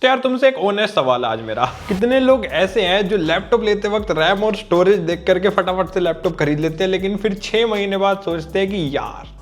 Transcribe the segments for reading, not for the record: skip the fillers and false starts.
तो यार तुमसे एक ऑनेस्ट सवाल है आज मेरा, कितने लोग ऐसे हैं जो लैपटॉप लेते वक्त रैम और स्टोरेज देख करके फटाफट से लैपटॉप खरीद लेते हैं, लेकिन फिर 6 महीने बाद सोचते हैं कि यार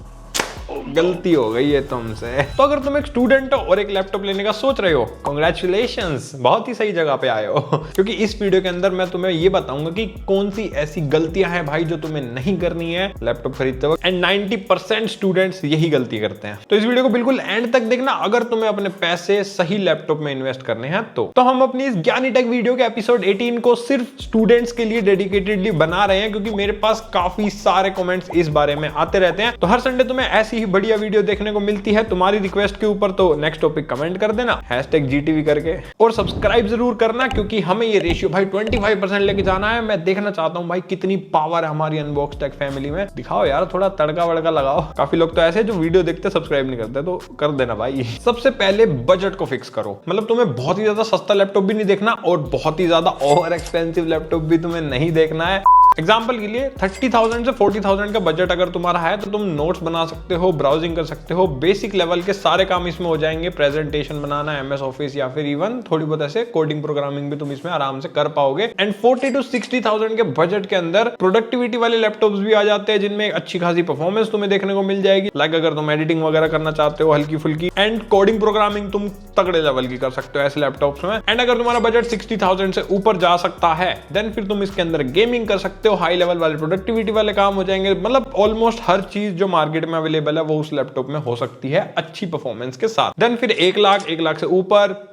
गलती हो गई है तुमसे। तो अगर तुम एक स्टूडेंट हो और एक लैपटॉप लेने का सोच रहे हो, कांग्रेचुलेशंस, बहुत ही सही जगह पे आए हो। क्योंकि इस वीडियो के अंदर मैं तुम्हें ये बताऊंगा कि कौन सी ऐसी गलतियां हैं भाई जो तुम्हें नहीं करनी है लैपटॉप खरीदते वक्त, एंड 90% स्टूडेंट्स यही गलती करते हैं। तो इस वीडियो को बिल्कुल एंड तक देखना अगर तुम्हें अपने पैसे सही लैपटॉप में इन्वेस्ट करने हैं। तो हम अपनी इस ज्ञानी टेक वीडियो के एपिसोड 18 को सिर्फ स्टूडेंट्स के लिए डेडिकेटेडली बना रहे हैं, क्योंकि मेरे पास काफी सारे कमेंट्स इस बारे में आते रहते हैं। तो हर संडे तुम्हें ऐसी ही बढ़िया वीडियो देखने को मिलती है तुम्हारी रिक्वेस्ट के ऊपर। तो नेक्स्ट टॉपिक कमेंट कर देना #GTV करके, और सब्सक्राइब जरूर करना, क्योंकि हमें ये रेशियो भाई 25% लेके जाना है। मैं देखना चाहता हूं भाई कितनी पावर है हमारी अनबॉक्स टेक फैमिली में। दिखाओ यार, थोड़ा तड़का वड़का लगाओ। काफी लोग तो ऐसे जो वीडियो देखते सब्सक्राइब नहीं करते, तो कर देना भाई। सबसे पहले बजट को फिक्स करो, मतलब तुम्हें बहुत ही ज्यादा सस्ता लैपटॉप भी नहीं देखना और बहुत ही ज्यादा ओवर एक्सपेंसिव लैपटॉप भी तुम्हें नहीं देखना है। एग्जाम्पल के लिए 30,000 से 40,000 का बजट अगर तुम्हारा है तो तुम नोट्स बना सकते हो, ब्राउजिंग कर सकते हो, बेसिक लेवल के सारे काम इसमें हो जाएंगे। प्रेजेंटेशन बनाना, MS ऑफिस या फिर इवन थोड़ी बहुत ऐसे कोडिंग प्रोग्रामिंग भी तुम इसमें आराम से कर पाओगे। एंड 40 to 60,000 के बजट के अंदर प्रोडक्टिविटी वाले लैपटॉप्स भी आ जाते हैं, जिनमें अच्छी खासी परफॉर्मेंस तुम्हें देखने को मिल जाएगी। लाइक अगर तुम एडिटिंग वगैरह करना चाहते हो हल्की फुल्की, एंड कोडिंग प्रोग्रामिंग तुम तगड़े लेवल की कर सकते हो ऐसे लैपटॉप्स में। एंड अगर तुम्हारा बजट 60,000 से ऊपर जा सकता है, देन फिर तुम इसके अंदर गेमिंग कर सकते हो, हाई लेवल वाले प्रोडक्टिविटी वाले काम हो जाएंगे। मतलब ऑलमोस्ट हर चीज जो मार्केट में अवेलेबल है वो उस लैपटॉप में हो सकती है अच्छी परफॉर्मेंस के साथ। देन फिर 1 लाख से ऊपर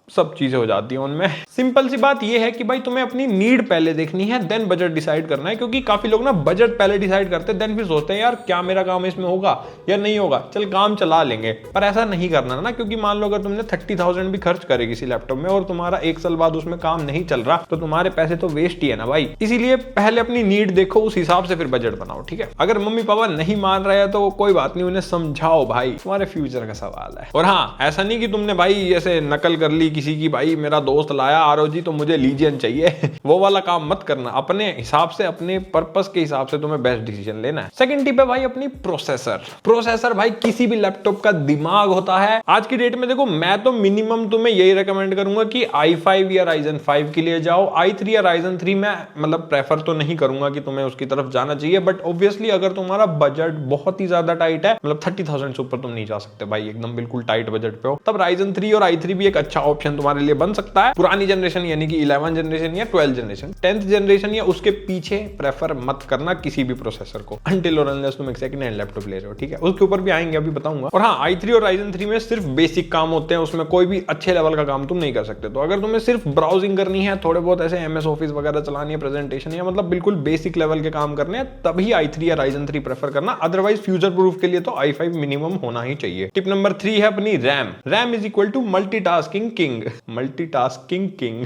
सब चीजें हो जाती हैं उनमें। सिंपल सी बात यह है कि भाई तुम्हें अपनी नीड पहले देखनी है, देन बजट डिसाइड करना है। क्योंकि काफी लोग ना बजट पहले डिसाइड करते हैं, देन फिर सोचते हैं यार क्या मेरा काम इसमें होगा या नहीं होगा, चल काम चला लेंगे। पर ऐसा नहीं करना ना, क्योंकि मान लो अगर तुमने 30,000 भी खर्च करे किसी लैपटॉप में और तुम्हारा 1 साल बाद उसमें काम नहीं चल रहा, तो तुम्हारे पैसे तो वेस्ट ही है ना भाई। इसीलिए पहले अपनी नीड देखो, उस हिसाब से फिर बजट बनाओ, ठीक है। अगर मम्मी पापा नहीं मान रहे हैं तो कोई बात नहीं, उन्हें समझाओ भाई, तुम्हारे फ्यूचर का सवाल है। और हाँ, ऐसा नहीं कि तुमने भाई ऐसे नकल कर ली किसी की, भाई मेरा दोस्त लाया ROG तो मुझे लीजियन चाहिए वो वाला काम मत करना। अपने हिसाब से, अपने पर्पस के हिसाब से तुम्हें बेस्ट डिसीजन लेना है। सेकंड टिप है भाई अपनी प्रोसेसर भाई किसी भी लैपटॉप का दिमाग होता है। आज की डेट में देखो, मैं तो मिनिमम तुम्हें यही रेकमेंड करूंगा कि i5 या Ryzen 5 के लिए जाओ। i3 या Ryzen 3 मैं मतलब प्रेफर तो नहीं करूंगा कि तुम्हें उसकी तरफ जाना चाहिए, बट ऑब्वियसली अगर तुम्हारा बजट बहुत ही ज्यादा टाइट है, मतलब 30,000 से ऊपर तुम नहीं जा सकते भाई, एकदम बिल्कुल टाइट बजट पे हो, तब Ryzen 3 और i3 भी एक अच्छा ऑप्शन तुम्हारे लिए बन सकता है। पुरानी जनरेशन यानी कि 11 जनरेशन या 12 जनरेशन, 10th जनरेशन या उसके पीछे प्रेफर मत करना किसी भी प्रोसेसर को, अनटिल और अनलेस तुम एक सेकंड हैंड लैपटॉप ले रहे हो, ठीक है। उसके ऊपर भी आएंगे, अभी बताऊंगा। और हाँ, i3 और Ryzen 3 में सिर्फ बेसिक काम होते हैं, उसमें कोई भी अच्छे लेवल का काम तुम नहीं कर सकते। तो अगर तुम्हें सिर्फ ब्राउजिंग करनी है, थोड़े बहुत ऐसे MS ऑफिस वगैरह चलानी है, प्रेजेंटेशन या मतलब बिल्कुल बेसिक लेवल के काम करने हैं, तभी i3 या Ryzen 3 प्रेफर करना। अदरवाइज फ्यूचर प्रूफ के लिए तो i5 मिनिमम होना ही चाहिए। टिप नंबर 3 है अपनी RAM is equal to multitasking king.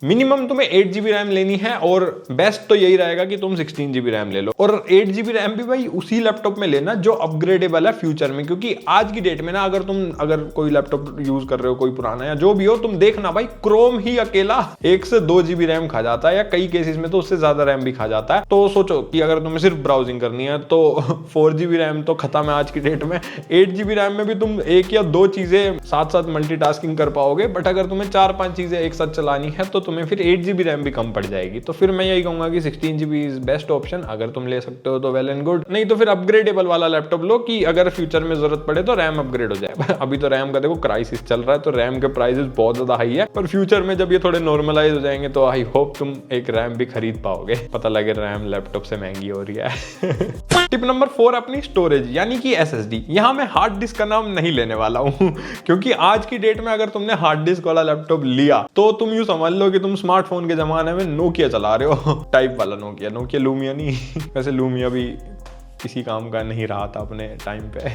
Minimum तुम्हें 8GB रैम लेनी है, और बेस्ट तो यही रहेगा कि तुम 16GB रैम ले लो। और 8GB रैम भी भाई उसी लैपटॉप में लेना जो अपग्रेडेबल है फ्यूचर में, क्योंकि आज की डेट में ना अगर कोई लैपटॉप यूज कर रहे हो, कोई पुराना या जो भी हो, तुम देखना भाई क्रोम ही अकेला 1 से 2GB रैम खा जाता है, या कई केसेस में तो उससे ज्यादा रैम भी खा जाता है। तो सोचो कि अगर तुम्हें सिर्फ ब्राउजिंग करनी है तो 4GB रैम तो खत्म है आज की डेट में। 8GB रैम में भी तुम 1 या 2 चीजें साथ साथ मल्टीटास्किंग कर पाओगे, बट अगर तुम्हें 4-5 चीजें एक साथ चलानी है तो तुम्हें फिर 8GB रैम भी कम पड़ जाएगी। तो फिर मैं यही कहूंगा कि 16GB इज बेस्ट ऑप्शन। अगर तुम ले सकते हो तो वेल एंड गुड, नहीं तो फिर अपग्रेडेबल वाला लैपटॉप लो कि अगर फ्यूचर में जरूरत पड़े तो रैम अपग्रेड हो जाए। अभी तो रैम का देखो क्राइसिस चल रहा है, तो रैम के प्राइसेस बहुत ज्यादा हाई है, पर फ्यूचर में जब ये थोड़े नॉर्मलाइज हो जाएंगे तो आई होप तुम एक रैम भी खरीद पाओगे। पता लगे रैम लैपटॉप से महंगी हो रही है। टिप नंबर 4 अपनी स्टोरेज यानी कि SSD। यहां मैं हार्ड डिस्क का नाम नहीं लेने वाला हूं, क्योंकि आज की डेट में अगर तुमने हार्ड डिस्क वाला लैपटॉप लिया तो तुम यूं समझ लो कि तुम स्मार्टफोन के जमाने में नोकिया चला रहे हो, टाइप वाला नोकिया लूमिया नहीं। वैसे लूमिया भी किसी काम का नहीं रहा था अपने टाइम पे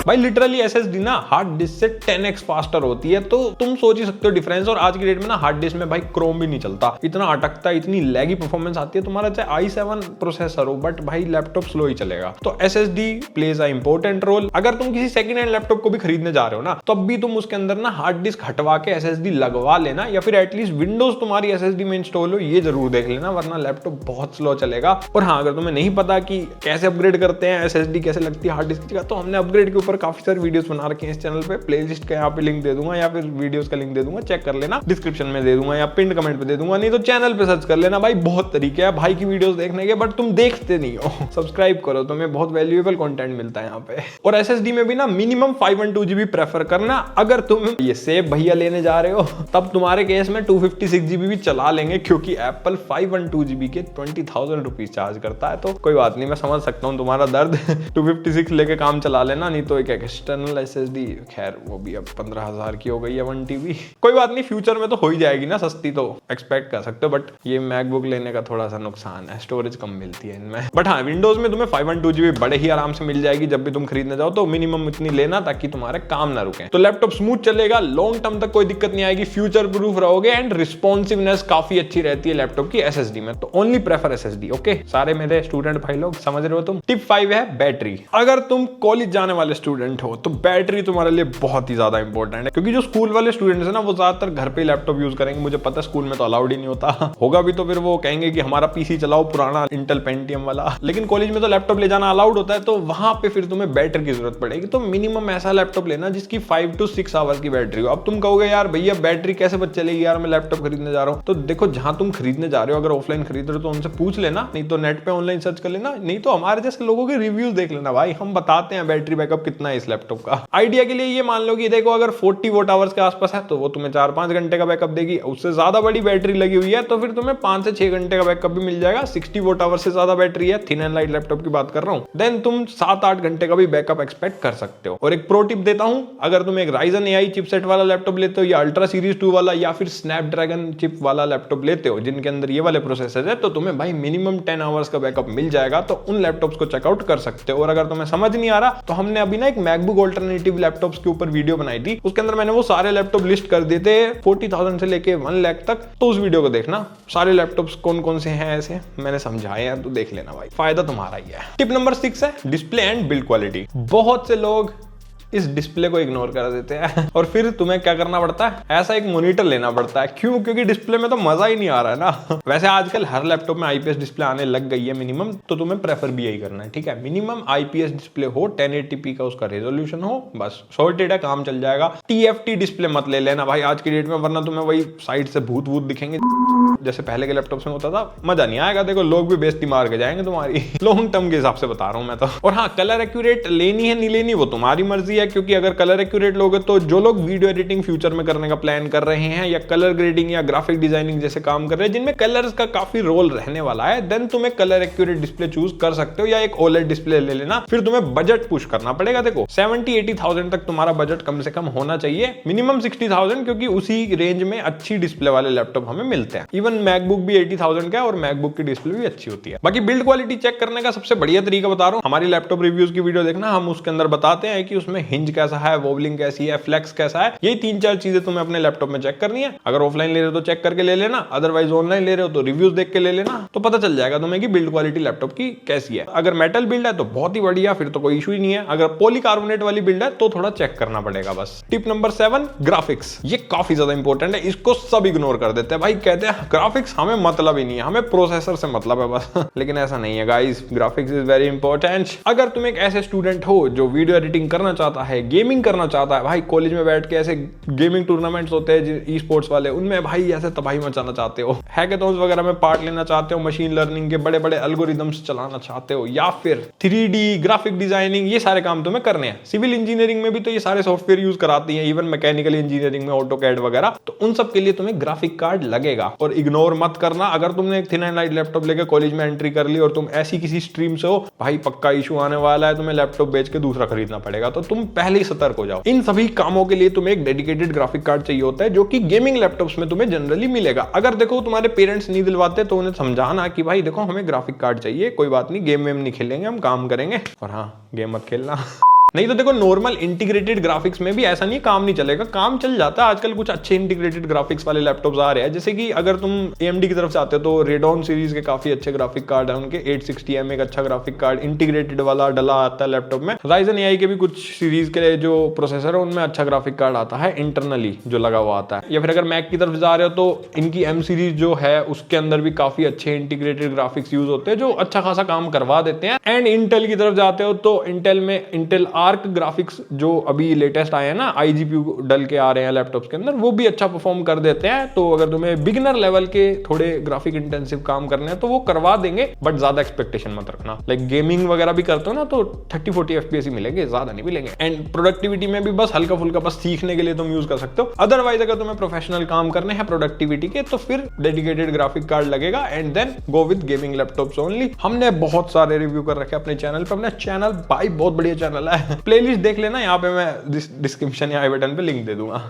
भाई। लिटरली SSD ना हार्ड डिस्क से 10x फास्टर होती है, तो तुम सोच ही सकते हो डिफरेंस। और आज की डेट में ना हार्ड डिस्क में भाई क्रोम भी नहीं चलता, इतना अटकता है, इतनी लैगी परफॉर्मेंस आती है। तुम्हारा चाहे i7 प्रोसेसर हो, बट भाई लैपटॉप स्लो ही चलेगा। तो SSD plays a important role. अगर तुम किसी सेकंड हैंड लैपटॉप को भी खरीदने जा रहे हो ना, तब भी तुम उसके अंदर ना हार्ड डिस्क हटवा के SSD लगवा लेना, या फिर एटलीस्ट विंडोज तुम्हारी SSD में इंस्टॉल हो, ये जरूर देख लेना, वरना लैपटॉप बहुत स्लो चलेगा। और हाँ, अगर तुम्हें नहीं पता कि कैसे अपग्रेड अपग्रेड करते हैं, SSD कैसे लगती है हार्ड डिस्क की, तो हमने अपग्रेड के ऊपर काफी सारे वीडियोस बना रखे हैं इस चैनल पे। प्लेलिस्ट का यहाँ पे लिंक दे दूंगा या फिर वीडियोस का लिंक दे दूंगा, चेक कर लेना, डिस्क्रिप्शन में दे दूंगा या पिन कमेंट पे दे दूंगा, नहीं तो चैनल पे सर्च कर लेना भाई। बहुत तरीके हैं भाई की वीडियोस देखने के, बट तुम देखते नहीं हो। सब्सक्राइब करो, तुम्हें बहुत वैल्यूएबल कंटेंट मिलता है यहाँ पे। और SSD में भी ना मिनिमम 512 GB प्रेफर करना। अगर तुम ये सेफ भैया लेने जा रहे हो तब तुम्हारे केस में 256 GB भी चला लेंगे, क्योंकि एप्पल 512 GB के 20,000 रुपीज चार्ज करता है। तो कोई बात नहीं, मैं समझ सकता हूँ तुम्हारा दर्द। 256 लेके काम चला लेना, नहीं तो एक एक्सटर्नल SSD, खैर वो भी अब 15,000 की हो गई है 1 TB। कोई बात नहीं, फ्यूचर में तो हो ही जाएगी ना सस्ती, तो एक्सपेक्ट कर सकते हो। बट ये मैकबुक लेने का थोड़ा सा नुकसान है, स्टोरेज कम मिलती है इनमें। बट हाँ, विंडोज में तुम्हें 512 GB बड़े ही आराम से मिल जाएगी जब भी तुम खरीदने जाओ, तो मिनिमम इतनी लेना ताकि तुम्हारे काम ना रुके। तो लैपटॉप स्मूथ चलेगा, लॉन्ग टर्म तक कोई दिक्कत नहीं आएगी, फ्यूचर प्रूफ रहोगे, एंड रिस्पॉन्सिवनेस काफी अच्छी रहती है लैपटॉप की SSD में। तो ओनली प्रेफर SSD। ओके, सारे मेरे स्टूडेंट भाई लोग समझ रहे हो तुम। टिप 5 है बैटरी। अगर तुम कॉलेज जाने वाले स्टूडेंट हो तो बैटरी तुम्हारे लिए बहुत ही ज्यादा इंपॉर्टेंट है, क्योंकि जो स्कूल वाले स्टूडेंट्स है ना वो ज्यादातर घर पे लैपटॉप यूज करेंगे। मुझे पता है स्कूल में तो अलाउड ही नहीं होता, होगा भी तो फिर वो कहेंगे कि हमारा PC चलाओ पुराना इंटेल पेंटियम वाला। लेकिन कॉलेज में तो लैपटॉप ले जाना अलाउड होता है, तो वहां पे फिर तुम्हें बैटरी की जरूरत पड़ेगी। तो मिनिमम ऐसा लैपटॉप लेना जिसकी 5 to 6 आवर्स की बैटरी हो। अब तुम कहोगे यार भैया बैटरी कैसे बच चलेगी यार, मैं लैपटॉप खरीदने जा रहा हूँ। तो देखो, जहां तुम खरीदने जा रहे हो, अगर ऑफलाइन खरीद रहे हो तो उनसे पूछ लेना, नहीं तो नेट पे ऑनलाइन सर्च कर लेना, नहीं तो हमारे जैसे लोगों के रिव्यूज देख लेना भाई। हम बताते हैं बैटरी बैकअप कितना है इस लैपटॉप का। आइडिया के लिए ये मान लो कि देखो, अगर 40 वोट आवर्स के आसपास है तो वो तुम्हें 4-5 घंटे का बैकअप देगी। उससे ज्यादा बड़ी बैटरी लगी हुई है तो फिर तुम्हें 5 से 6 घंटे का बैकअप भी मिल जाएगा। 60 वोट आवर्स से ज्यादा बैटरी है, थिन एंड लाइट लैपटॉप की बात कर रहा हूँ, देन तुम 7-8 घंटे का भी बैकअप एक्सपेक्ट कर सकते हो। और एक प्रो टिप देता हूं, अगर तुम एक Ryzen AI चिपसेट वाला लैपटॉप लेते हो या अल्ट्रा सीरीज 2 वाला या फिर स्नैपड्रैगन चिप वाला लैपटॉप लेते हो जिनके अंदर ये वाले प्रोसेसर है, तो तुम्हें भाई मिनिमम 10 आवर्स का बैकअप मिल जाएगा। तो उन लैपटॉप्स को चेकआउट कर सकते हो। और अगर तुम्हें समझ नहीं आ रहा तो हमने अभी ना एक मैकबुक ऑल्टरनेटिव लैपटॉप्स के ऊपर वीडियो बनाई थी, उसके अंदर मैंने वो सारे लैपटॉप लिस्ट कर दिए थे 40,000 से लेके 1 लाख तक। तो उस वीडियो को देखना, सारे लैपटॉप्स कौन कौन से हैं ऐसे मैंने समझाए हैं, तो देख लेना भाई, फायदा तुम्हारा ही है। टिप नंबर 6 है डिस्प्ले एंड बिल्ड क्वालिटी। बहुत से लोग इस डिस्प्ले को इग्नोर कर देते हैं और फिर तुम्हें क्या करना पड़ता है, ऐसा एक मॉनिटर लेना पड़ता है। क्यों? क्योंकि डिस्प्ले में तो मजा ही नहीं आ रहा है ना। वैसे आजकल हर लैपटॉप में IPS डिस्प्ले आने लग गई है मिनिमम, तो तुम्हें प्रेफर भी यही करना है, ठीक है। मिनिमम IPS डिस्प्ले हो, 1080p का उसका रेजोल्यूशन हो, बस सॉर्टेड है, काम चल जाएगा। TFT डिस्प्ले मत ले लेना भाई आज की डेट में, वरना तुम्हें वही साइड से भूत भूत दिखेंगे जैसे पहले के लैपटॉप में होता था। मजा नहीं आएगा, देखो लोग भी बेइज्जती मार के जाएंगे तुम्हारी। लॉन्ग टर्म के हिसाब से बता रहा हूं मैं तो। और हाँ, कलर एक्यूरेट लेनी है नहीं लेनी वो तुम्हारी मर्जी है, क्योंकि अगर कलर एक्यूरेट लोगे तो जो लोग वीडियो एडिटिंग फ्यूचर में करने का प्लान कर रहे हैं या कलर ग्रेडिंग या ग्राफिक डिजाइनिंग जैसे काम कर रहे हैं जिनमें कलर्स का काफी रोल रहने वाला है, देन तुम्हें कलर एक्यूरेट डिस्प्ले चूज कर सकते हो, या एक OLED डिस्प्ले ले लेना। फिर तुम्हें बजट पुश करना पड़ेगा। देखो 70-80,000 तक तुम्हारा बजट कम से कम होना चाहिए, मिनिमम 60,000, क्योंकि उसी रेंज में अच्छी डिस्प्ले वाले लैपटॉप हमें मिलते हैं। इवन मैकबुक भी 80,000 का है और मैकबुक की डिस्प्ले भी अच्छी होती है। बाकी बिल्ड क्वालिटी चेक करने का सबसे बढ़िया तरीका बता रहा हूं, हमारी लैपटॉप रिव्यूज की वीडियो देखना, हम उसके अंदर बताते हैं कि उसमें हिंज कैसा है, वोबलिंग कैसी है, फ्लेक्स कैसा है। ये 3-4 चीजें तुम्हें अपने लैपटॉप में चेक करनी है। अगर ऑफलाइन ले रहे हो तो चेक करके ले लेना, अदरवाइज ऑनलाइन ले रहे हो तो रिव्यूज देख के ले लेना, तो पता चल जाएगा तुम्हें कि बिल्ड क्वालिटी लैपटॉप की कैसी है। अगर मेटल बिल्ड है तो बहुत ही बढ़िया, फिर तो कोई इशू ही नहीं है। अगर पॉलीकार्बोनेट वाली बिल्ड है तो थोड़ा चेक करना पड़ेगा बस। Tip number 7 graphics. ये काफी ज्यादा इंपॉर्टेंट है, इसको सब इग्नोर कर देते हैं भाई, कहते हैं ग्राफिक्स हमें मतलब ही नहीं है, हमें प्रोसेसर से मतलब है बस। लेकिन ऐसा नहीं है guys, graphics is very important. अगर तुम एक ऐसे स्टूडेंट हो जो वीडियो एडिटिंग करना चाहता है, गेमिंग करना चाहता है, भाई कॉलेज में बैठ के ऐसे गेमिंग टूर्नामेंट्स होते हैं ई स्पोर्ट्स वाले, उनमें भाई ऐसे तबाही मचाना चाहते हो, हैकेथॉन्स वगैरह में पार्ट लेना चाहते हो, मशीन लर्निंग के बड़े बड़े एल्गोरिदम्स चलाना चाहते हो, या फिर 3D ग्राफिक डिजाइनिंग, ये सारे काम तुम्हें करने हैं। सिविल इंजीनियरिंग में भी तो ये सारे सॉफ्टवेयर यूज कराती है, इवन मैकेनिकल इंजीनियरिंग में ऑटोकैड वगैरह, तो उन सब के लिए तुम्हें ग्राफिक कार्ड लगेगा। और इग्नोर मत करना, अगर तुमने एक थिन एंड लाइट लैपटॉप लेकर कॉलेज में एंट्री कर ली और तुम ऐसी किसी स्ट्रीम से हो, भाई पक्का इशू आने वाला है, तुम्हें लैपटॉप बेच के दूसरा खरीदना पड़ेगा। तो तुम पहले ही सतर्क हो जाओ। इन सभी कामों के लिए तुम्हें एक डेडिकेटेड ग्राफिक कार्ड चाहिए होता है, जो कि गेमिंग लैपटॉप्स में तुम्हें जनरली मिलेगा। अगर देखो तुम्हारे पेरेंट्स नहीं दिलवाते तो उन्हें समझाना कि भाई देखो हमें ग्राफिक कार्ड चाहिए, कोई बात नहीं, गेम वेम नहीं खेलेंगे, हम काम करेंगे, और हाँ गेम मत खेलना। नहीं तो देखो नॉर्मल इंटीग्रेटेड ग्राफिक्स में भी ऐसा नहीं काम नहीं चलेगा, काम चल जाता है। आजकल कुछ अच्छे इंटीग्रेटेड ग्राफिक्स वाले लैपटॉप्स आ रहे हैं, जैसे कि अगर तुम AMD की तरफ जाते हो तो रेडॉन सीरीज के काफी अच्छे ग्राफिक कार्ड है उनके। 860M एक अच्छा ग्राफिक कार्ड इंटीग्रेटेड वाला डला आता है लैपटॉप में। Ryzen AI के भी कुछ सीरीज के जो प्रोसेसर है उनमें अच्छा ग्राफिक कार्ड आता है इंटरनली जो लगा हुआ आता है। या फिर अगर मैक की तरफ जा रहे हो तो इनकी M सीरीज जो है उसके अंदर भी काफी अच्छे इंटीग्रेटेड ग्राफिक्स यूज होते हैं जो अच्छा खासा काम करवा देते हैं। एंड इंटेल की तरफ जाते हो तो इंटेल में इंटेल आर्क ग्राफिक्स जो अभी लेटेस्ट आए हैं ना, iGPU डल के आ रहे हैं लैपटॉप्स के अंदर, वो भी अच्छा परफॉर्म कर देते हैं। तो अगर तुम्हें बिगिनर लेवल के थोड़े ग्राफिक इंटेंसिव काम करने हैं तो वो करवा देंगे, बट ज्यादा एक्सपेक्टेशन मत रखना। लाइक गेमिंग वगैरह भी करते हो ना तो 30-40 FPS ही मिलेंगे, ज्यादा नहीं मिलेंगे। एंड प्रोडक्टिविटी में भी बस हल्का फुल्का बस सीखने के लिए तुम यूज कर सकते हो। अदरवाइज अगर तुम्हें प्रोफेशनल काम करने हैं प्रोडक्टिविटी के तो फिर डेडिकेटेड ग्राफिक कार्ड लगेगा and then go with gaming laptops only. हमने बहुत सारे रिव्यू कर रखे अपने चैनल पे। अपना चैनल भाई बहुत बढ़िया चैनल है, प्लेलिस्ट देख लेना, यहाँ पे मैं डिस्क्रिप्शन या आई बटन पे लिंक दे दूंगा,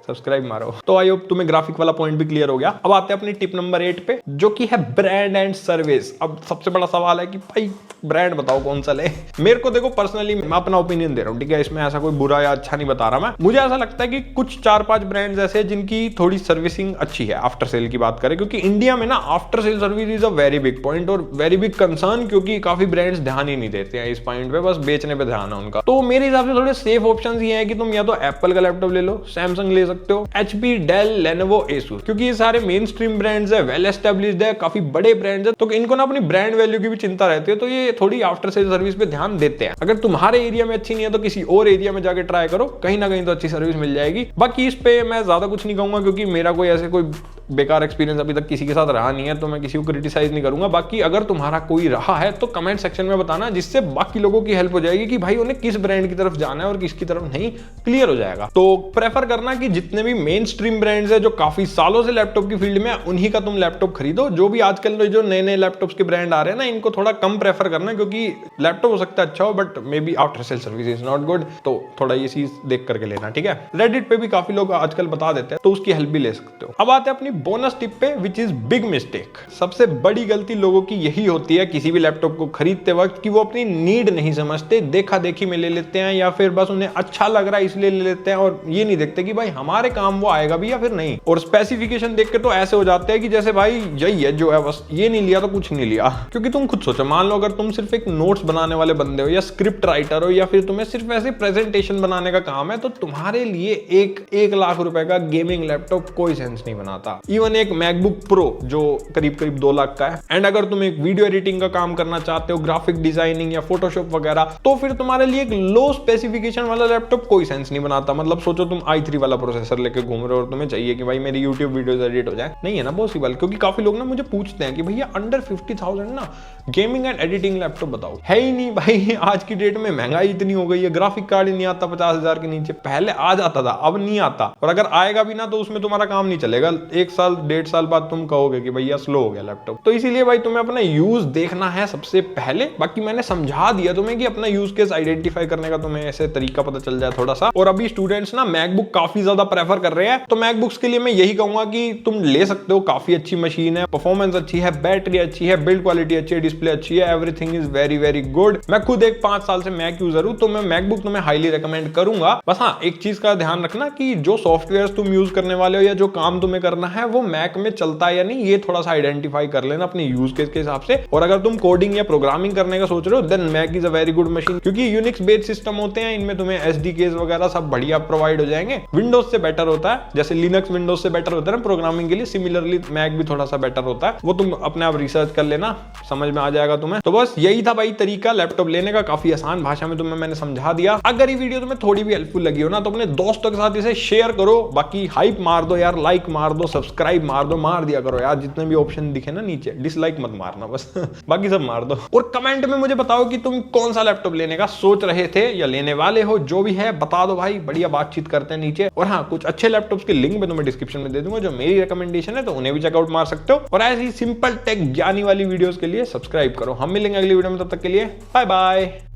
सब्सक्राइब मारो। तो आई होप तुम्हें ग्राफिक वाला पॉइंट भी क्लियर हो गया। अब आते हैं अपनी टिप नंबर 8 पे, जो कि है ब्रांड एंड सर्विस। अब सबसे बड़ा सवाल है कि भाई ब्रांड बताओ कौन सा ले। मेरे को देखो पर्सनली मैं अपना ओपिनियन दे रहा हूँ, ठीक है, इसमें ऐसा कोई बुरा या अच्छा नहीं बता रहा मैं। मुझे ऐसा लगता है कि कुछ 4-5 ब्रांड्स ऐसे हैं जिनकी थोड़ी सर्विसिंग अच्छी है आफ्टर सेल की बात करें, क्योंकि इंडिया में ना after sale service is a very big point और वेरी बिग कंसर्न, क्योंकि काफी ब्रांड्स ध्यान ही नहीं देते हैं इस पॉइंट पे, बस बेचने पे ध्यान है उनका। तो मेरे हिसाब से थोड़े सेफ ऑप्शन ये है कि तुम या तो एप्पल का लैपटॉप ले लो, सैमसंग ले सकते हो, HP, डेल, लेनोवो, एसूस, क्योंकि ये सारे मेन स्ट्रीम ब्रांड्स है, वेल एस्टेब्लिश्ड है, काफी बड़े ब्रांड्स है, तो इनको ना अपनी ब्रांड वैल्यू की भी चिंता रहती है, तो ये थोड़ी आफ्टर सेल सर्विस पे ध्यान देते हैं। अगर तुम्हारे एरिया में अच्छी नहीं है तो किसी और एरिया में जाके ट्राई करो, कहीं ना कहीं तो अच्छी सर्विस मिल जाएगी। बाकी इस पे मैं ज्यादा कुछ नहीं कहूंगा, क्योंकि मेरा कोई ऐसे कोई बेकार एक्सपीरियंस अभी तक किसी के साथ रहा नहीं है, तो मैं किसी को क्रिटिसाइज नहीं करूंगा। बाकी अगर तुम्हारा कोई रहा है तो कमेंट सेक्शन में बताना, जिससे बाकी लोगों की हेल्प हो जाएगी कि भाई उन्हें किस ब्रांड की तरफ जाना है और किसकी तरफ नहीं, क्लियर हो जाएगा। तो प्रेफर करना कि जितने भी मेन स्ट्रीम ब्रांड्स है जो काफी सालों से लैपटॉप की फील्ड में, उन्हीं का तुम लैपटॉप खरीदो। जो भी आजकल जो नए नए लैपटॉप्स के ब्रांड आ रहे हैं ना, इनको थोड़ा कम प्रेफर करना, क्योंकि लैपटॉप हो सकता है अच्छा हो but may be after sale service is not good, तो थोड़ा ये चीज देख करके लेना, ठीक है। रेडिट पे भी काफी लोग आजकल बता देते हैं, तो उसकी हेल्प भी ले सकते हो। अब आते हैं अपनी बोनस टिप पे, विच इज बिग मिस्टेक। सबसे बड़ी गलती लोगों की यही होती है किसी भी लैपटॉप को खरीदते वक्त, कि वो अपनी नीड नहीं समझते, देखा देखी में ले लेते हैं, या फिर बस उन्हें अच्छा लग रहा है इसलिए ले लेते हैं, और ये नहीं देखते कि भाई हमारे काम वो आएगा भी या फिर नहीं। और स्पेसिफिकेशन देख के तो ऐसे हो जाते हैं कि जैसे भाई यही है जो है, बस ये नहीं लिया तो कुछ नहीं लिया। क्योंकि तुम खुद सोचो, मान लो अगर तुम सिर्फ एक नोट्स बनाने वाले बंदे हो, या स्क्रिप्ट राइटर हो, या फिर तुम्हें सिर्फ ऐसे प्रेजेंटेशन बनाने का काम है, तो तुम्हारे लिए एक लाख रुपए का गेमिंग लैपटॉप कोई सेंस नहीं बनाता। इवन एक मैकबुक प्रो जो करीब 2 लाख का है, एंड अगर तुम एक वीडियो एडिटिंग का काम करना चाहते हो, ग्राफिक डिजाइनिंग या फोटोशॉप वगैरह, तो फिर तुम्हारे लिए एक लो स्पेसिफिकेशन वाला लैपटॉप कोई सेंस नहीं बनाता। मतलब सोचो तुम i3 वाला प्रोसेसर लेके घूम रहे हो और तुम्हें चाहिए कि भाई मेरी यूट्यूब वीडियोस एडिट हो जाए, नहीं है ना पॉसिबल। क्योंकि काफी लोग ना मुझे पूछते हैं कि भैया अंडर 50,000 ना गेमिंग एंड एडिटिंग लैपटॉप बताओ, है ही नहीं भाई। आज की डेट में महंगाई इतनी हो गई है, ग्राफिक कार्ड ही नहीं आता 50,000 के नीचे। पहले आ जाता था, अब नहीं आता, और अगर आएगा भी ना तो उसमें तुम्हारा काम नहीं चलेगा। 1 साल 1.5 साल बाद तुम कहोगे कि भैया स्लो हो गया लैपटॉप। तो इसीलिए भाई तुम्हें अपना यूज देखना है सबसे पहले। बाकी मैंने समझा दिया तुम्हें कि अपना यूज केस आइडेंटिफाई करने का तुम्हें ऐसे तरीका पता चल जाए थोड़ा सा। और अभी स्टूडेंट्स ना मैकबुक काफी ज्यादा प्रेफर कर रहे हैं, तो मैकबुक्स के लिए मैं यही कहूंगा कि तुम ले सकते हो, काफी अच्छी मशीन है, परफॉर्मेंस अच्छी है, बैटरी अच्छी है, बिल्ड क्वालिटी अच्छी है, डिस्प्ले अच्छी है, everything is very very good. मैं खुद एक 5 साल से मैक यूजर हूं, तो मैं मैकबुक तुम्हें हाईली रिकमेंड करूंगा। बस हाँ, एक चीज का ध्यान रखना कि जो सॉफ्टवेयर तुम यूज करने वाले हो या जो काम तुम्हें करना है वो मैक में चलता है या नहीं, ये थोड़ा सा आइडेंटिफाई कर लेना अपने यूज केस के हिसाब से। और अगर तुम कोडिंग या प्रोग्रामिंग करने का सोच रहे हो, then Mac is a very good machine, क्योंकि यूनिक्स बेस्ड सिस्टम होते हैं, इनमें तुम्हें एसडीकेस वगैरह सब बढ़िया प्रोवाइड हो जाएंगे। विंडोज से बेटर होता है, जैसे लिनक्स विंडोज से बेटर होता है ना प्रोग्रामिंग के लिए, सिमिलरली मैक भी थोड़ा सा बेटर होता है। वो तुम अपने आप रिसर्च कर लेना, समझ में आ जाएगा तुम्हें। तो बस यही था भाई तरीका लैपटॉप लेने का, काफी आसान भाषा में तुम्हें मैंने समझा दिया। अगर ये वीडियो तुम्हें थोड़ी भी हेल्पफुल लगी हो ना, तो अपने दोस्तों के साथ इसे शेयर करो। बाकी हाइप मार दो यार, लाइक मार दो, सब्सक्राइब मार दो, मार दिया करो यार, जितने भी ऑप्शन दिखे ना नीचे, डिसलाइक मत मारना बस बाकी सब मार दो। और कमेंट में मुझे बताओ कि तुम कौन सा लैपटॉप लेने का सोच रहे थे या लेने वाले हो, जो भी है बता दो भाई, बढ़िया बातचीत करते हैं नीचे। और हाँ, कुछ अच्छे लैपटॉप्स के लिंक मैं तुम्हें डिस्क्रिप्शन में दे दूंगा, जो मेरी रिकमेंडेशन है, तो उन्हें भी चेकआउट मार सकते हो। और ऐसी सिंपल टेक ज्ञानी वाली वीडियोस के लिए सब्सक्राइब करो। हम मिलेंगे अगली वीडियो में, तब तक के लिए बाय बाय।